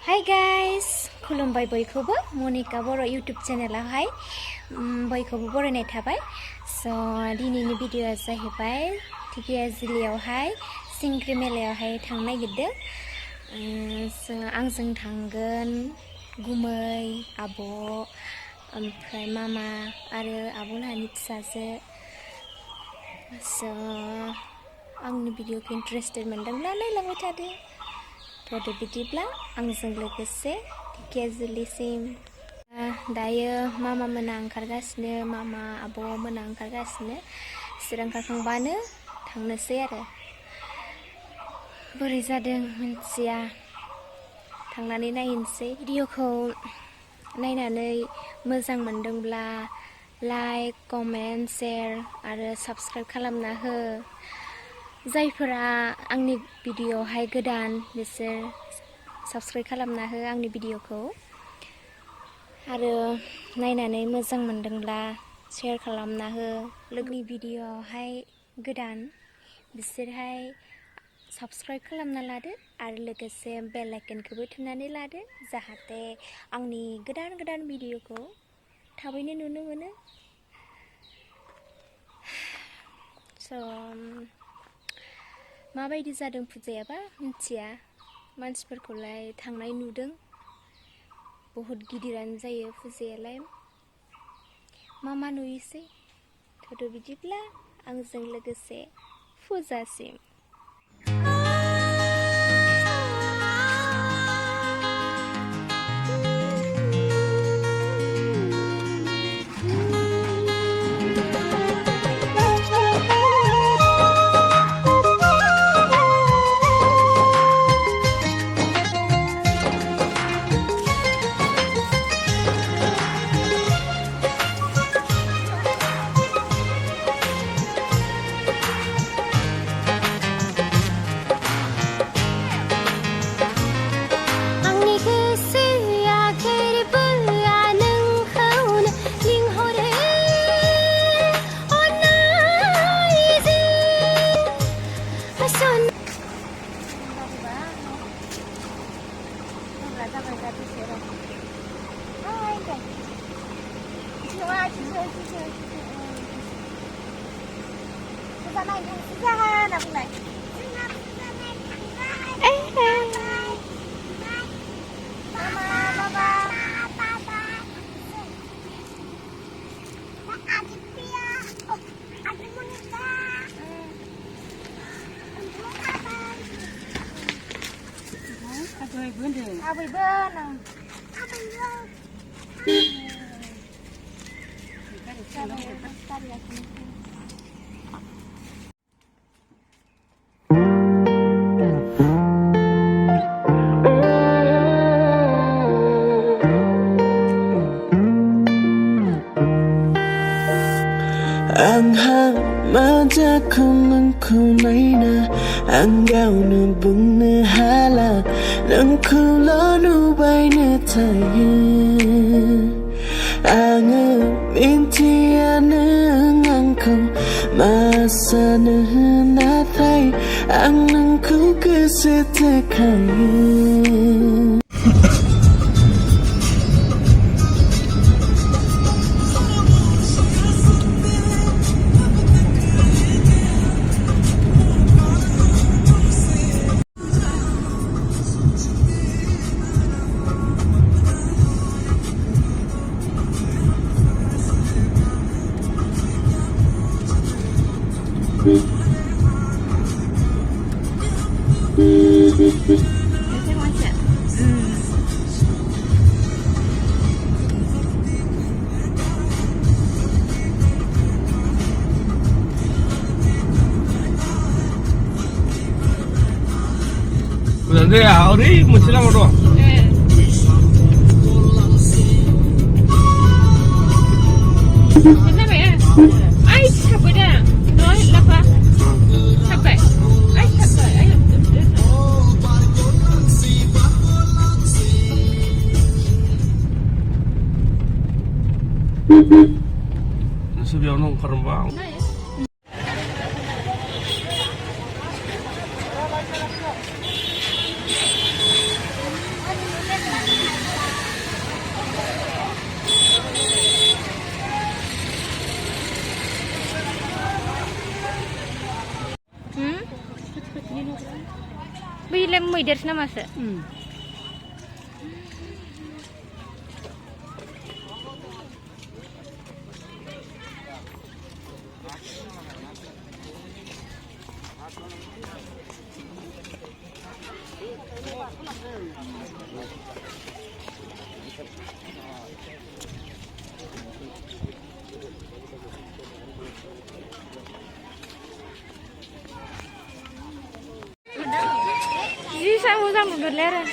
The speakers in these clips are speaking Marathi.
Hi guys, khulumnw बयखौबो Monika Boro YouTube चेनेलावहाय बयखौबो बरायनाय थाबाय। So दिनैनि भिडिअ'आ जाहैबाय धिकियाजुलियावहाय सिंग्रि मेलायावहाय थांनो नागिरदों। So आंजों थांगोन गुमै, आब', ओमफ्राय मामा आरो आब'लाहानि फिसाजो। So आंनि भिडिअ'खौ इन्टारेस्टेड मोनदोंब्ला नायलांबाय थादो। थ'दो बिदिब्ला आंजों लोगोसे धिकियाजुलिसिम। दायो मामा मोना ओंखारगासिनो, मामा आब' मोना ओंखारगासिनो। बिसोर ओंखारखांबानो थांनोसै आरो। बोरै जादों मिन्थिया, थांनानै नायनोसै। भिडिअ'खौ नायनानै मोजां मोनदोंब्ला लाइक, कमेन्ट, शेयार आरो साबस्क्राइब खालामना हो। जायफोरा आंनि भिडिअ'आवहाय गोदान बिसोर साबस्क्राइब खालामना हो आंनि भिडिअ'खौ। आरो नायनानै मोजां मोनदोंब्ला शेयार खालामना हो। लोगोनि भिडिअ'आवहाय गोदान बिसोरहाय साबस्क्राइब खालामना लादो आरो लोगोसे बेल आइकनखौबो थुनानै लादो, जाहाथे आंनि गोदान भिडिअ'खौ थाबैनो नुनो मोनो। माबायदि जादों फुजायाबा मिन्थिया, मानसिफोरखौलाय थांनाय नुदों। बहुद गिदिरानो जायो फुजायालाय। मा नुयोसै। थ'दो बिदिब्ला आंजों लोगोसे फुजासिम। Ang mataku nangkunayna ang gaunu bungna hala nangkulonu bayna tayo ang mintiana ngangko masana natay ang nangku kayo. Nanti hari mesti lama doang. Kenapa ya? Ay, siapa dah? Noi, lapa. Sampai. Ay, sampai. Ayo. Nasi biar nong kerembang. मैदेरसो नामासो? Ih, sama berlera.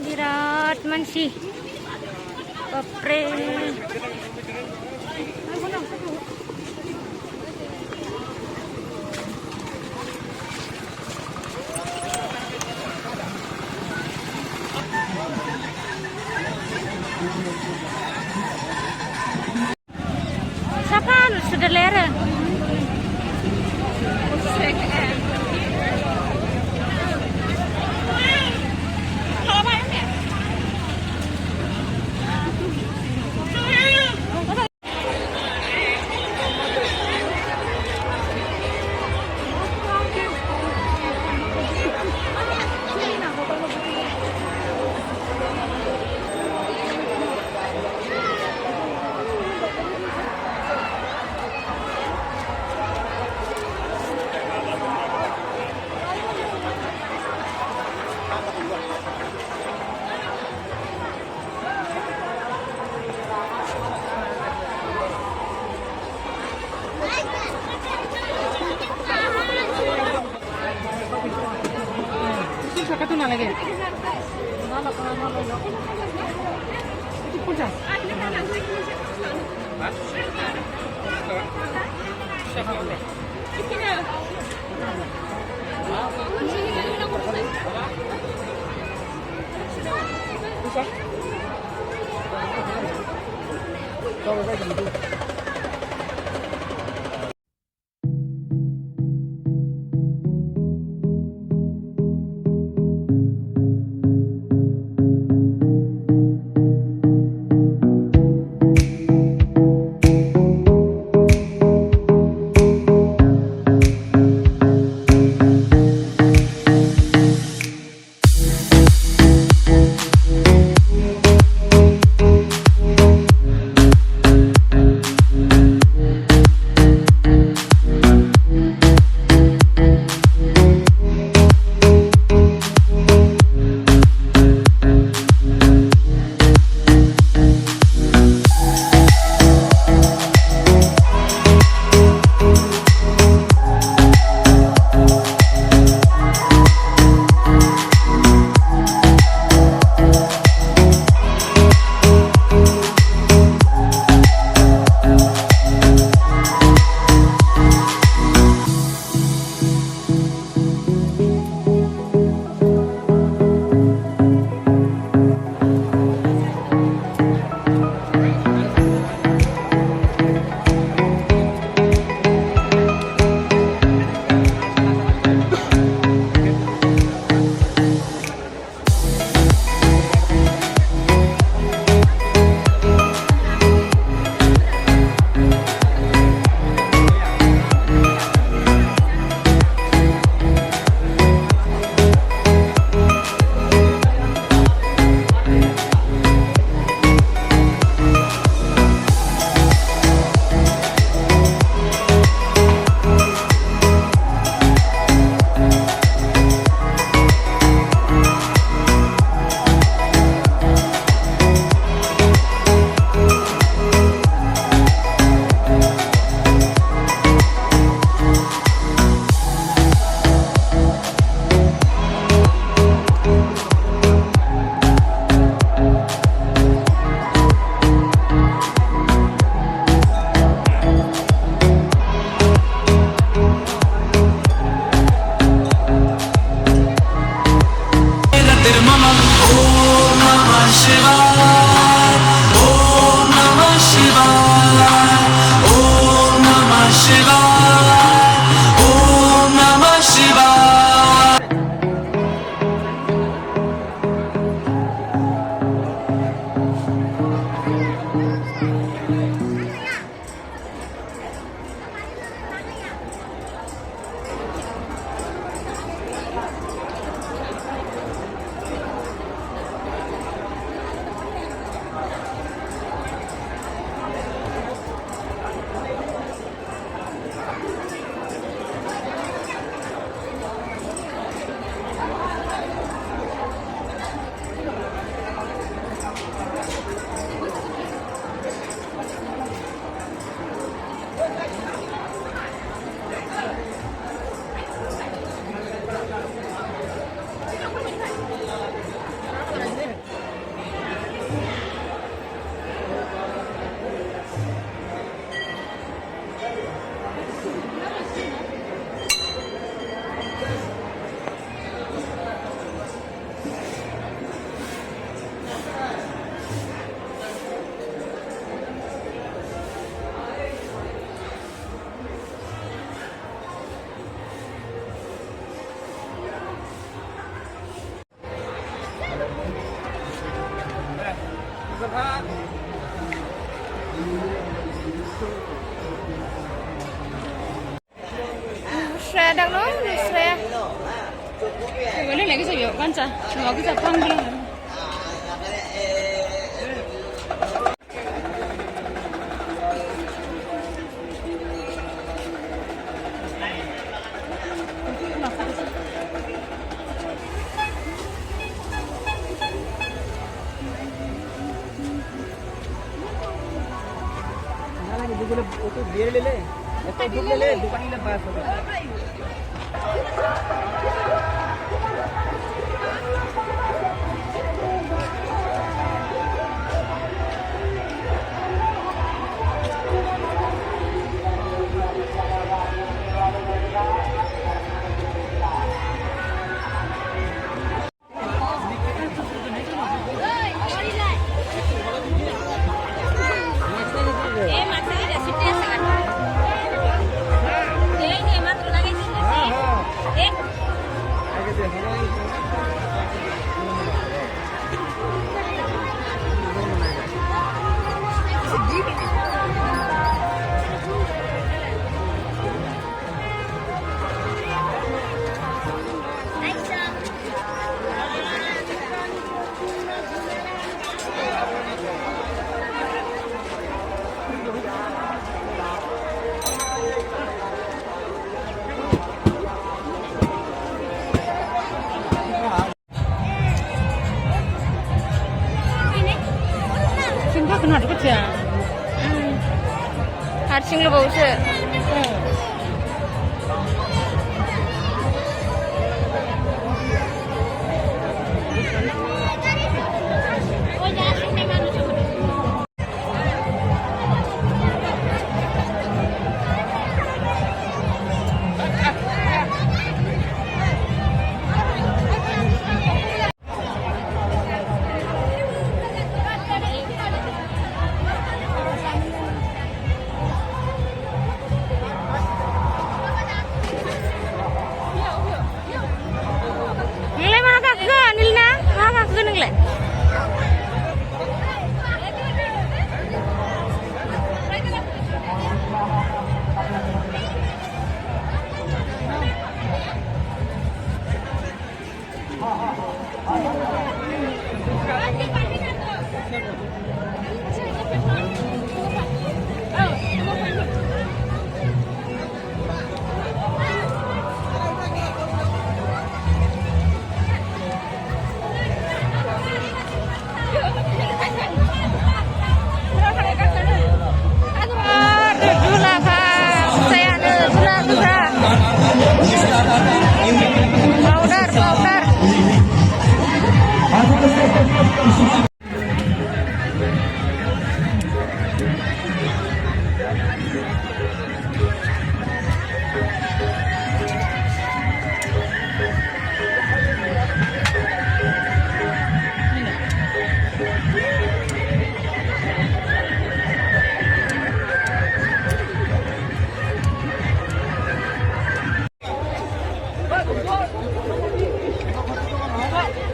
Birat mansi. Bapre. Siapa sudah lera? lagi. Itu puja. Saya đang nói saya. Cái này cái gì vậy con cha? Nó cái gì phăng đi. Kenapa kerja? Harsing lo bau se.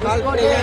Kalau dia